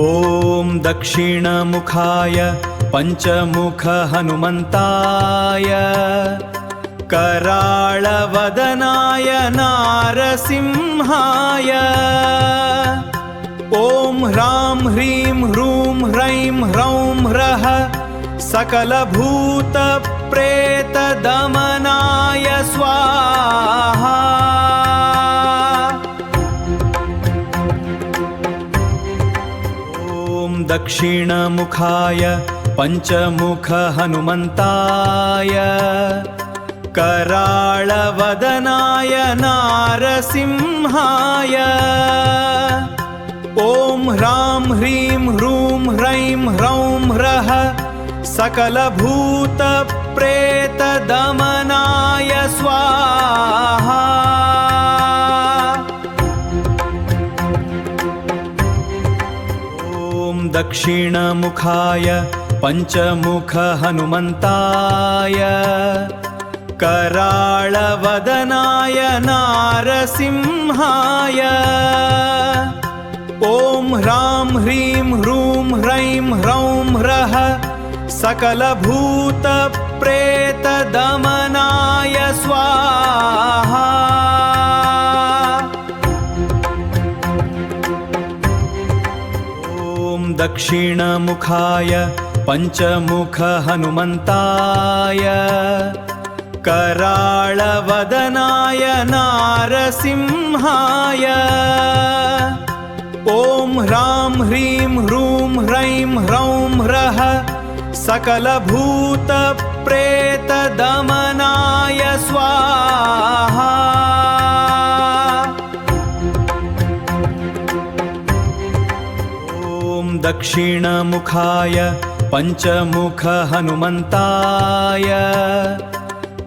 ॐ दक्षिणमुखाय पञ्चमुख हनुमन्ताय कराळवदनाय नारसिंहाय ॐ ह्रां ह्रीं ह्रूं ह्रैं ह्रौं ह्रः सकलभूतप्रेतदमनाय स्वाहा। दक्षिणमुखाय पञ्चमुख हनुमन्ताय कराळवदनाय नारसिंहाय ॐ ह्रां ह्रीं ह्रूं ह्रैं ह्रौं ह्रः सकलभूतप्रेतदमनाय स्वाहा। दक्षिणमुखाय पञ्चमुख हनुमन्ताय कराळवदनाय नारसिंहाय ॐ ह्रां ह्रीं ह्रूं ह्रैं ह्रौं ह्रः सकलभूतप्रेतदमनाय स्वाहा। दक्षिणमुखाय पञ्चमुख हनुमन्ताय कराळवदनाय नारसिंहाय ॐ ह्रां ह्रीं ह्रूं ह्रैं ह्रौं ह्रः सकलभूतप्रेतदमनाय स्वाहा। दक्षिणमुखाय पञ्चमुख हनुमन्ताय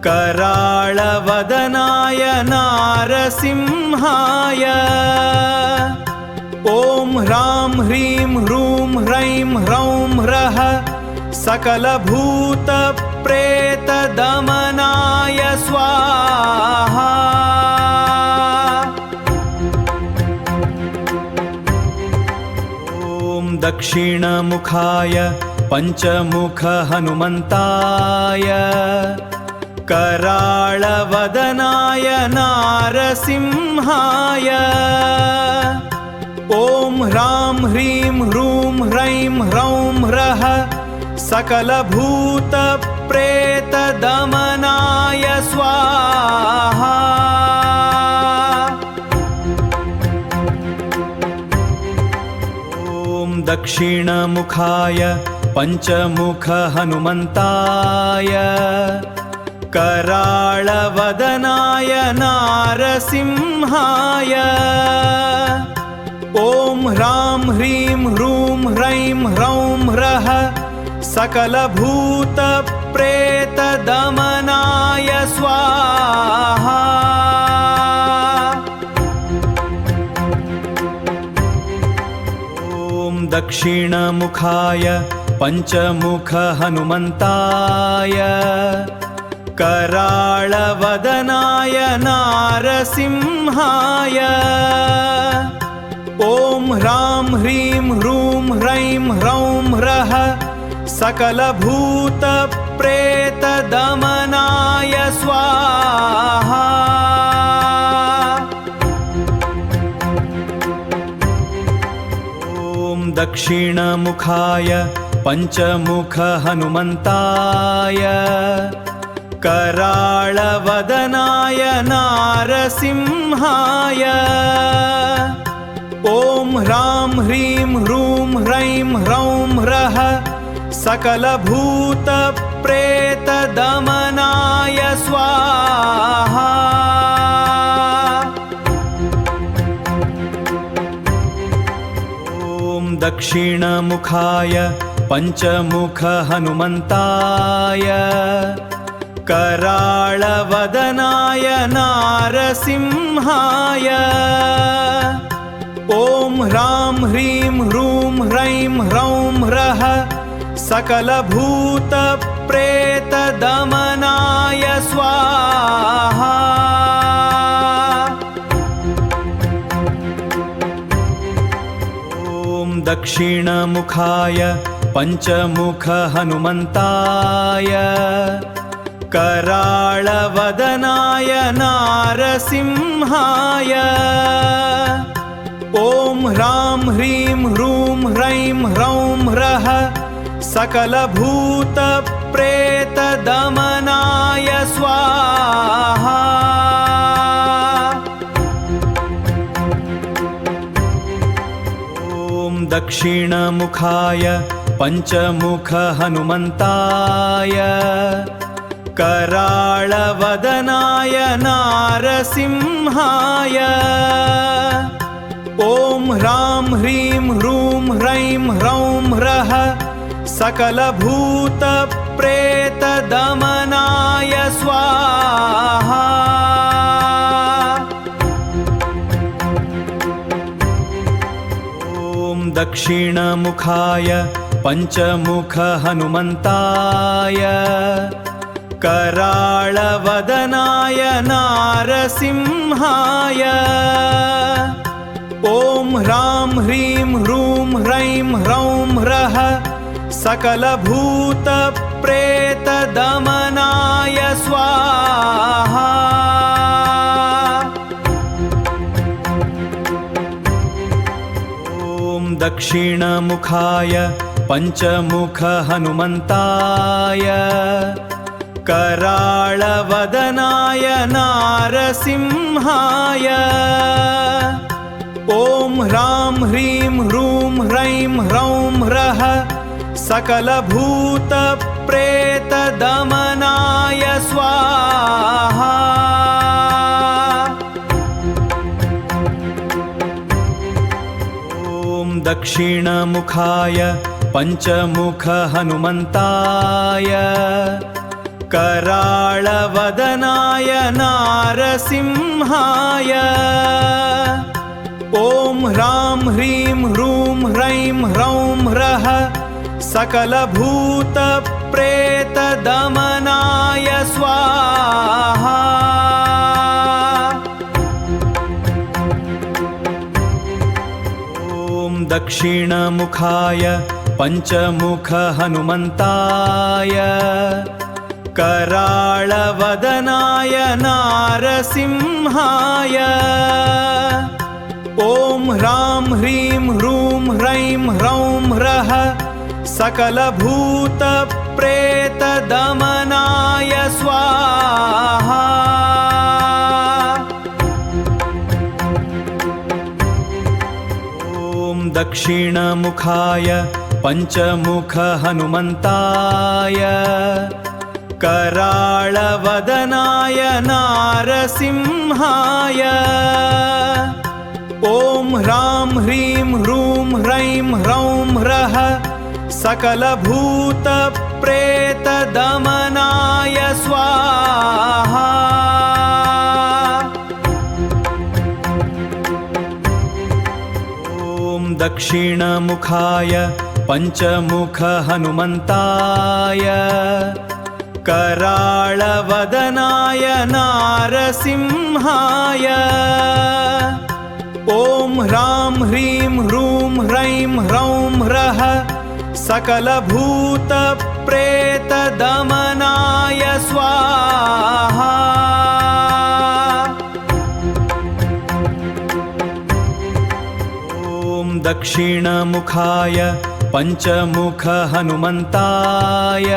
कराळवदनाय नारसिंहाय ॐ ह्रां ह्रीं ह्रूं ह्रैं ह्रौं ह्रः सकलभूतप्रेतदमनाय स्वाहा। दक्षिणमुखाय पञ्चमुख हनुमन्ताय कराळवदनाय नारसिंहाय ॐ ह्रां ह्रीं ह्रूं ह्रैं ह्रौं ह्रः सकलभूतप्रेतदमनाय स्वाहा। दक्षिणमुखाय पञ्चमुख हनुमन्ताय कराळवदनाय नारसिंहाय ॐ ह्रां ह्रीं ह्रूं ह्रैं ह्रौं ह्रः सकलभूतप्रेतदमनाय स्वाहा। दक्षिणमुखाय पञ्चमुख हनुमन्ताय कराळवदनाय नारसिंहाय ॐ ह्रां ह्रीं ह्रूं ह्रैं ह्रौं ह्रः सकलभूतप्रेतदमनाय स्वाहा। दक्षिणमुखाय पञ्चमुख हनुमन्ताय कराळवदनाय नारसिंहाय ॐ ह्रां ह्रीं ह्रूं ह्रैं ह्रौं ह्रः सकलभूतप्रेतदमनाय स्वाहा। दक्षिणमुखाय पञ्चमुख हनुमन्ताय कराळवदनाय नारसिंहाय ॐ ह्रां ह्रीं ह्रूं ह्रैं ह्रौं ह्रः सकलभूतप्रेतदमनाय स्वाहा। दक्षिणमुखाय पञ्चमुख हनुमन्ताय कराळवदनाय नारसिंहाय ॐ ह्रां ह्रीं ह्रूं ह्रैं ह्रौं ह्रः सकलभूतप्रेतदमनाय स्वाहा। ॐ दक्षिणमुखाय पञ्चमुख हनुमन्ताय कराळवदनाय नारसिंहाय ॐ ह्रां ह्रीं ह्रूं ह्रैं ह्रौं ह्रः सकलभूतप्रेतदमनाय स्वाहा। ॐ दक्षिणमुखाय पञ्चमुख हनुमन्ताय कराळवदनाय नारसिंहाय ॐ ह्रां ह्रीं ह्रूं ह्रैं ह्रौं ह्रः सकलभूतप्रेतदमनाय स्वाहा। ॐ दक्षिणमुखाय पञ्चमुख हनुमन्ताय कराळवदनाय नारसिंहाय ॐ ह्रां ह्रीं ह्रूं ह्रैं ह्रौं ह्रः सकलभूतप्रेतदमनाय स्वाहा। ॐ दक्षिणमुखाय पञ्चमुख हनुमन्ताय कराळवदनाय नारसिंहाय ॐ ह्रां ह्रीं ह्रूं ह्रैं ह्रौं ह्रः सकलभूतप्रेतदमनाय स्वाहा। ॐ दक्षिणमुखाय पञ्चमुख हनुमन्ताय कराळवदनाय नारसिंहाय ॐ ह्रां ह्रीं ह्रूं ह्रैं ह्रौं ह्रः सकलभूतप्रेतदमनाय स्वाहा। ॐ दक्षिणमुखाय पञ्चमुख हनुमन्ताय कराळवदनाय नारसिंहाय ॐ ह्रां ह्रीं ह्रूं ह्रैं ह्रौं ह्रः सकलभूतप्रेतदमनाय स्वाहा। ॐ दक्षिणमुखाय पञ्चमुख हनुमन्ताय कराळवदनाय नारसिंहाय ॐ ह्रां ह्रीं ह्रूं ह्रैं ह्रौं ह्रः सकलभूतप्रेतदमनाय स्वाहा। ॐ दक्षिणमुखाय पञ्चमुख हनुमन्ताय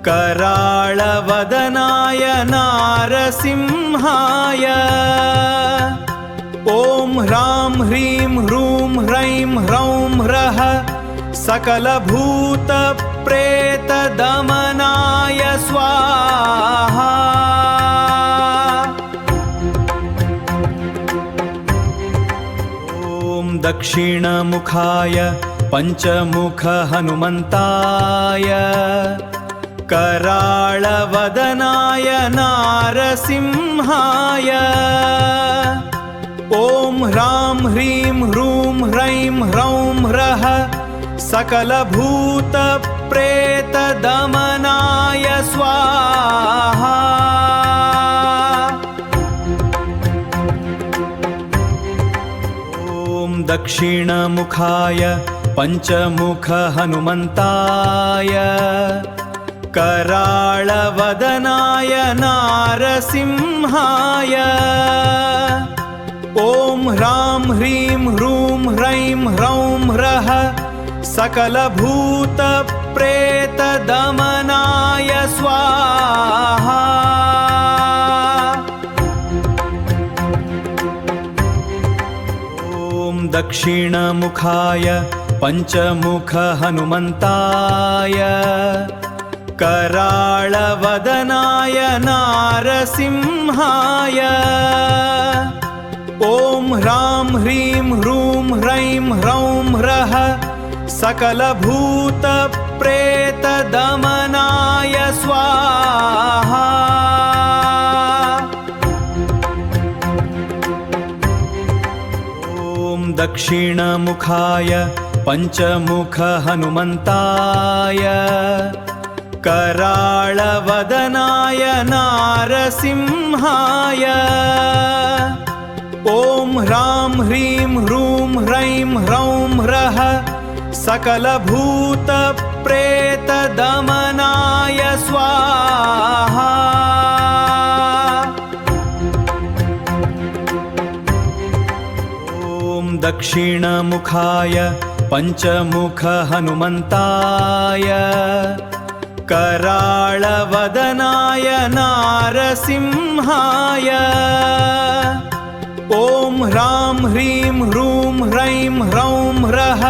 कराळवदनाय नारसिंहाय ॐ ह्रां ह्रीं ह्रूं ह्रैं ह्रौं ह्रः सकलभूतप्रेतदमनाय स्वाहा। ॐ दक्षिणमुखाय पञ्चमुख हनुमन्ताय कराळवदनाय नारसिंहाय ॐ ह्रां ह्रीं ह्रूं ह्रैं ह्रौं ह्रः सकलभूतप्रेतदमनाय स्वाहा। दक्षिणमुखाय पञ्चमुख हनुमन्ताय कराळवदनाय नारसिंहाय ॐ ह्रां ह्रीं ह्रूं ह्रैं ह्रौं ह्रः सकलभूतप्रेतदमनाय स्वाहा। ॐ दक्षिणमुखाय पञ्चमुख हनुमन्ताय कराळवदनाय नारसिंहाय ॐ ह्रां ह्रीं ह्रूं ह्रैं ह्रौं ह्रः सकलभूतप्रेतदमनाय स्वाहा। ॐ दक्षिणमुखाय पञ्चमुख हनुमन्ताय कराळवदनाय नारसिंहाय ॐ ह्रां ह्रीं ह्रूं ह्रैं ह्रौं ह्रः सकलभूतप्रेतदमनाय स्वाहा। ॐ दक्षिणमुखाय पञ्चमुख हनुमन्ताय कराळवदनाय नारसिंहाय ॐ ह्रां ह्रीं ह्रूं ह्रैं ह्रौं ह्रः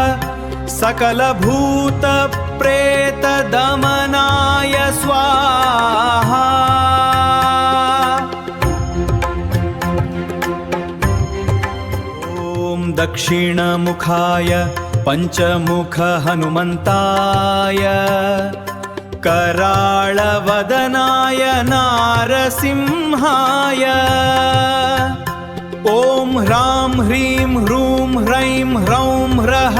सकलभूतप्रेतदमनाय स्वाहा। ॐ दक्षिणमुखाय पञ्चमुख हनुमन्ताय कराळवदनाय नारसिंहाय ॐ ह्रां ह्रीं ह्रूं ह्रैं ह्रौं ह्रः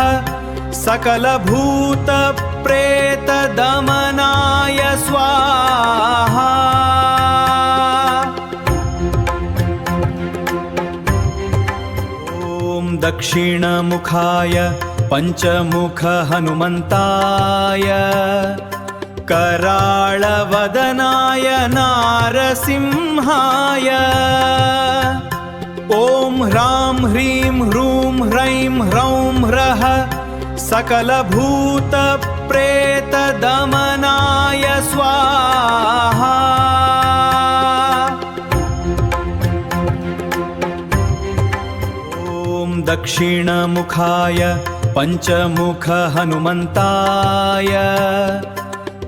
सकलभूतप्रेतदमनाय स्वाहा। ॐ दक्षिणमुखाय पञ्चमुख हनुमन्ताय कराळवदनाय नारसिंहाय ॐ ह्रां ह्रीं ह्रूं ह्रैं ह्रौं ह्रः सकलभूतप्रेतदमनाय स्वाहा। ॐ दक्षिणमुखाय पञ्चमुख हनुमन्ताय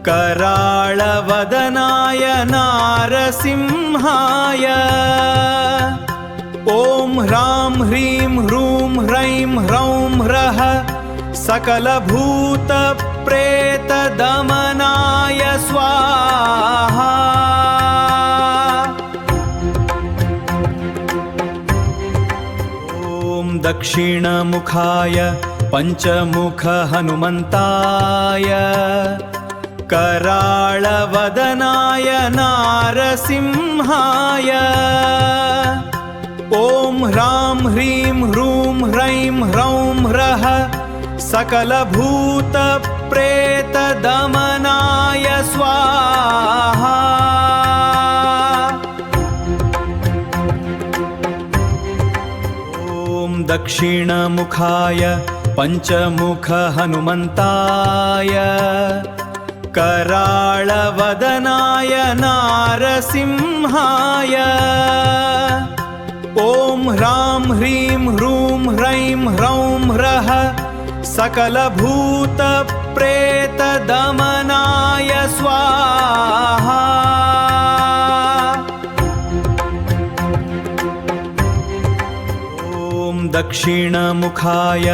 कराळवदनाय नारसिंहाय ॐ ह्रां ह्रीं ह्रूं ह्रैं ह्रौं ह्रः सकलभूतप्रेतदमनाय स्वाहा। ॐ दक्षिणमुखाय पञ्चमुख हनुमन्ताय कराळवदनाय नारसिंहाय ॐ ह्रां ह्रीं ह्रूं ह्रैं ह्रौं ह्रः सकलभूतप्रेतदमनाय स्वाहा। ॐ दक्षिणमुखाय पञ्चमुख हनुमन्ताय कराळवदनाय नारसिंहाय ॐ ह्रां ह्रीं ह्रूं ह्रैं ह्रौं ह्रः सकलभूतप्रेतदमनाय स्वाहा। ॐ दक्षिणमुखाय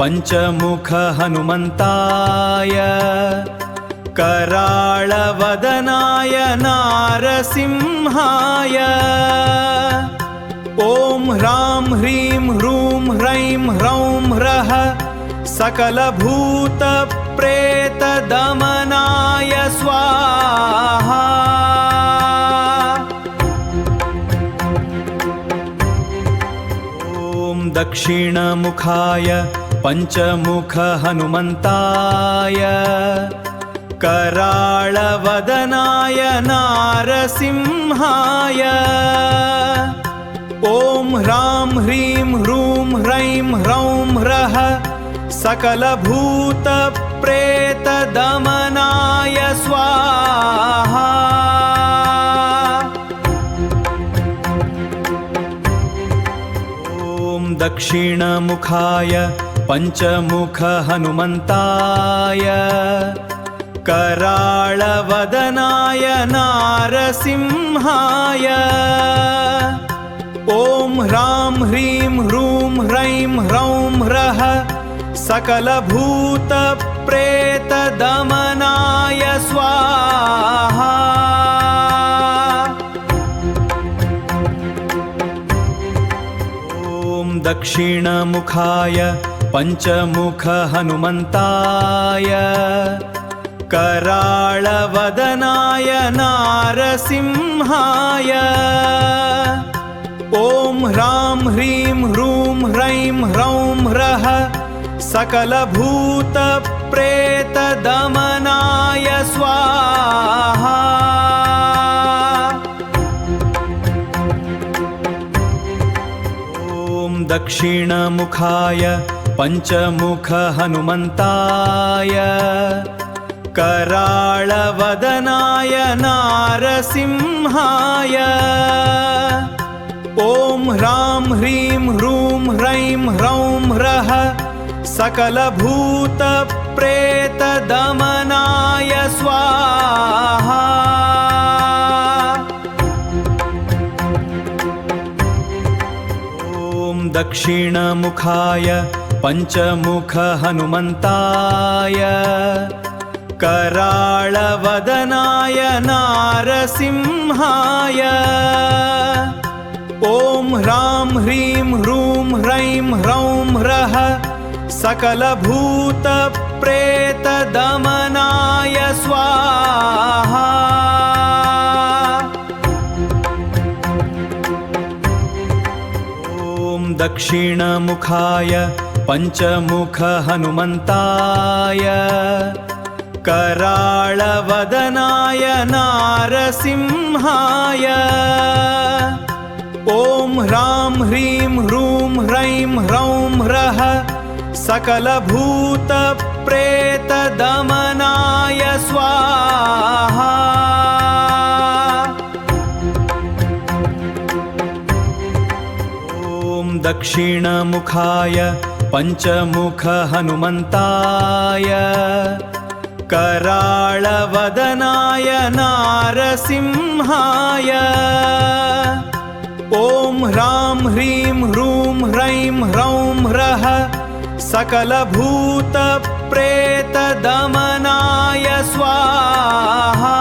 पञ्चमुख हनुमन्ताय कराळवदनाय नारसिंहाय ॐ ह्रां ह्रीं ह्रूं ह्रैं ह्रौं ह्रः सकलभूतप्रेतदमनाय स्वाहा। ॐ दक्षिणमुखाय पञ्चमुख हनुमन्ताय कराळवदनाय नारसिंहाय ॐ ह्रां ह्रीं ह्रूं ह्रैं ह्रौं ह्रः सकलभूतप्रेतदमनाय स्वाहा। ॐ दक्षिणमुखाय पञ्चमुख हनुमन्ताय कराळवदनाय नारसिंहाय ॐ ह्रां ह्रीं ह्रूं ह्रैं ह्रौं ह्रः सकलभूतप्रेतदमनाय स्वाहा। ॐ दक्षिणमुखाय पञ्चमुख हनुमन्ताय कराळवदनाय नारसिंहाय ॐ ह्रां ह्रीं ह्रूं ह्रैं ह्रौं ह्रः सकलभूतप्रेतदमनाय स्वाहा। ॐ दक्षिणमुखाय पञ्चमुख हनुमन्ताय कराळवदनाय नारसिंहाय ॐ ह्रां ह्रीं ह्रूं ह्रैं ह्रौं ह्रः सकलभूतप्रेतदमनाय स्वाहा। ॐ दक्षिणमुखाय पञ्चमुख हनुमन्ताय कराळवदनाय नारसिंहाय ॐ ह्रां ह्रीं ह्रूं ह्रैं ह्रौं ह्रः सकलभूतप्रेतदमनाय स्वाहा। ॐ दक्षिणमुखाय पञ्चमुख हनुमन्ताय कराळवदनाय नारसिंहाय ॐ ह्रां ह्रीं ह्रूं ह्रैं ह्रौं ह्रः सकलभूतप्रेतदमनाय स्वाहा। ॐ दक्षिणमुखाय पञ्चमुख हनुमन्ताय कराळवदनाय नारसिंहाय ॐ ह्रां ह्रीं ह्रूं ह्रैं ह्रौं ह्रः सकलभूतप्रेतदमनाय स्वाहा।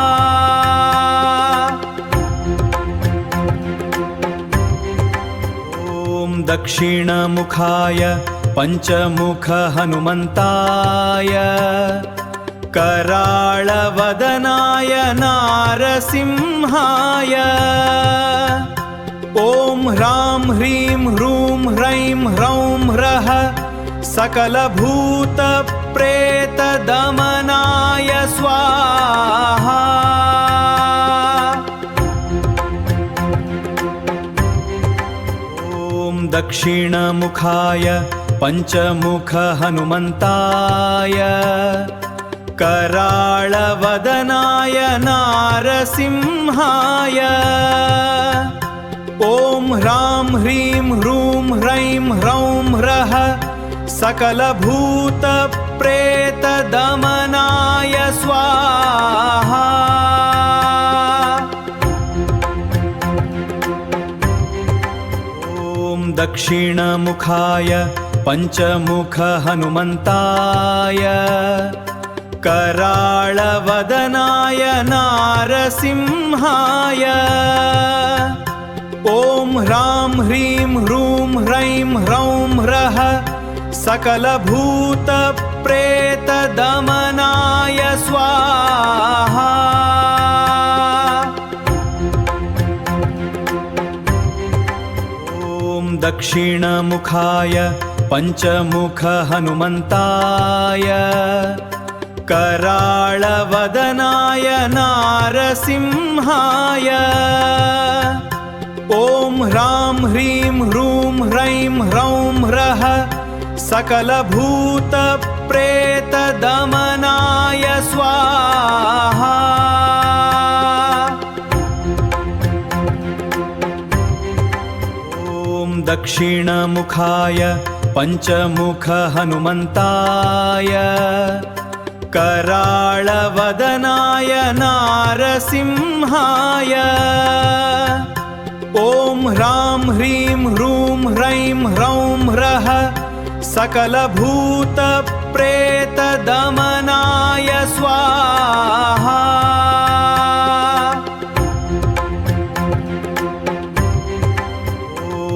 ॐ दक्षिणमुखाय पञ्चमुख हनुमन्ताय कराळवदनाय नारसिंहाय ॐ ह्रां ह्रीं ह्रूं ह्रैं ह्रौं ह्रः सकलभूतप्रेतदमनाय स्वाहा। ॐ दक्षिणमुखाय पञ्चमुख हनुमन्ताय कराळवदनाय नारसिंहाय ॐ ह्रां ह्रीं ह्रूं ह्रैं ह्रौं ह्रः सकलभूतप्रेतदमनाय स्वाहा। ॐ दक्षिणमुखाय पञ्चमुख हनुमन्ताय कराळवदनाय नारसिंहाय ॐ ह्रां ह्रीं ह्रूं ह्रैं ह्रौं ह्रः सकलभूतप्रेतदमनाय स्वाहा। ॐ दक्षिणमुखाय पञ्चमुख हनुमन्ताय कराळवदनाय नारसिंहाय ॐ ह्रां ह्रीं ह्रूं ह्रैं ह्रौं ह्रः सकलभूतप्रेतदमनाय स्वाहा ॐ दक्षिणमुखाय पञ्चमुख हनुमन्ताय कराळवदनाय नारसिंहाय ॐ ह्रां ह्रीं ह्रूं ह्रैं ह्रौं ह्रः सकलभूतप्रेतदमनाय स्वाहा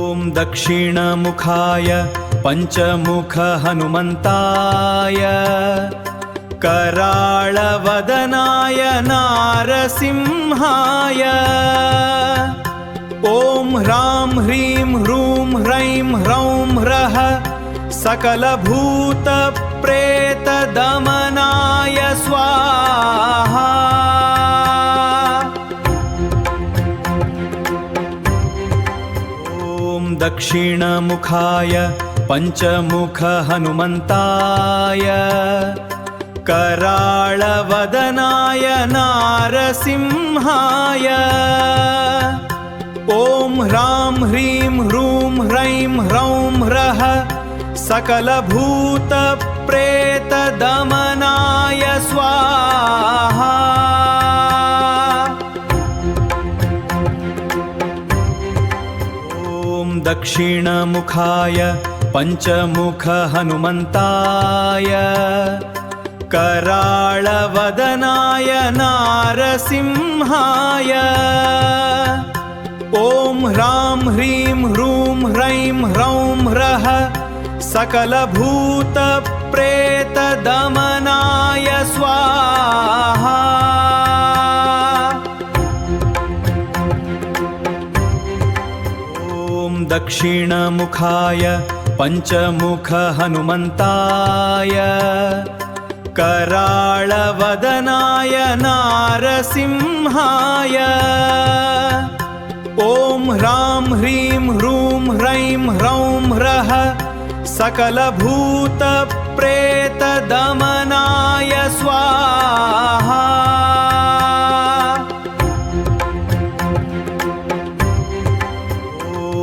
ॐ दक्षिणमुखाय पञ्चमुख हनुमन्ताय कराळवदनाय नारसिंहाय ॐ ह्रां ह्रीं ह्रूं ह्रैं ह्रौं ह्रः सकलभूतप्रेतदमनाय स्वाहा ॐ दक्षिणमुखाय पञ्चमुख हनुमन्ताय कराळवदनाय नारसिंहाय ॐ ह्रां ह्रीं ह्रूं ह्रैं ह्रौं ह्रः सकलभूतप्रेतदमनाय स्वाहा ॐ दक्षिणमुखाय पञ्चमुख हनुमन्ताय कराळवदनाय नारसिंहाय ॐ ह्रां ह्रीं ह्रूं ह्रैं ह्रौं ह्रः सकलभूतप्रेतदमनाय स्वाहा ॐ दक्षिणमुखाय पञ्चमुख हनुमन्ताय कराळवदनाय नारसिंहाय ॐ ह्रां ह्रीं ह्रूं ह्रैं ह्रौं ह्रः सकलभूतप्रेतदमनाय स्वाहा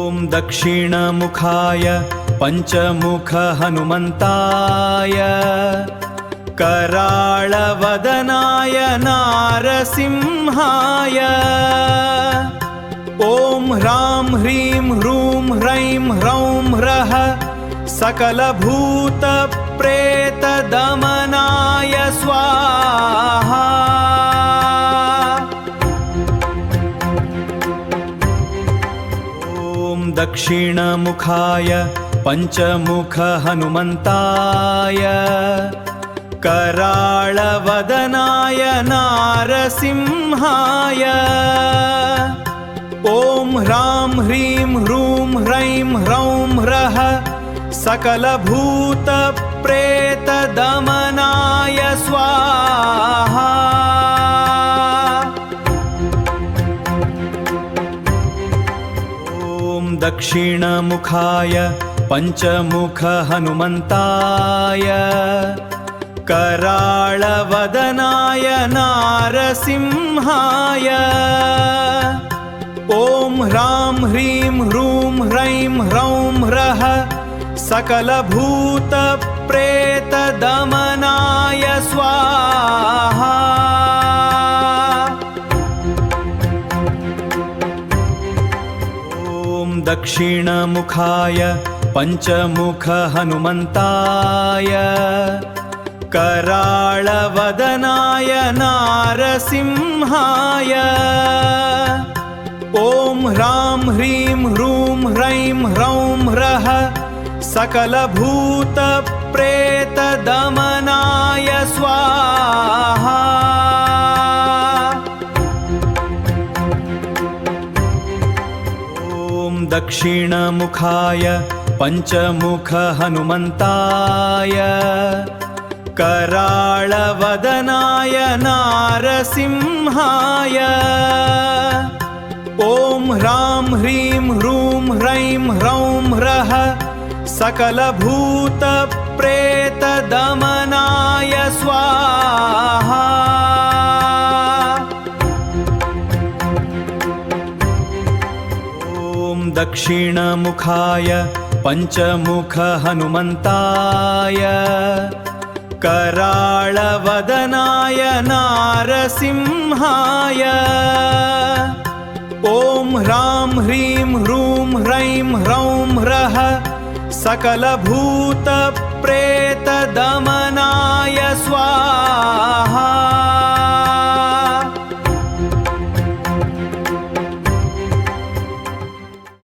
ॐ दक्षिणमुखाय पञ्चमुख हनुमन्ताय कराळवदनाय नारसिंहाय ॐ ह्रां ह्रीं ह्रूं ह्रैं ह्रौं ह्रः सकलभूतप्रेतदमनाय स्वाहा ॐ दक्षिणमुखाय पञ्चमुख हनुमन्ताय कराळवदनाय नारसिंहाय ॐ ह्रां ह्रीं ह्रूं ह्रैं ह्रौं ह्रः सकलभूतप्रेतदमनाय स्वाहा ॐ दक्षिणमुखाय पञ्चमुख हनुमन्ताय कराळवदनाय नारसिंहाय ॐ ह्रां ह्रीं ह्रूं ह्रैं ह्रौं ह्रः सकलभूतप्रेतदमनाय स्वाहा ॐ दक्षिणमुखाय पञ्चमुख हनुमन्ताय कराळवदनाय नारसिंहाय ॐ ह्रां ह्रीं ह्रूं ह्रैं ह्रौं ह्रः सकलभूतप्रेतदमनाय स्वाहा ॐ दक्षिणमुखाय पञ्चमुख हनुमन्ताय कराळवदनाय नारसिंहाय ॐ ह्रां ह्रीं ह्रूं ह्रैं ह्रौं ह्रः सकलभूतप्रेतदमनाय स्वाहा। ॐ दक्षिणमुखाय पञ्चमुख हनुमन्ताय कराळवदनाय नारसिंहाय ॐ ह्रां ह्रीं ह्रूं ह्रैं ह्रौं ह्रः सकलभूतप्रेतदमनाय स्वाहा।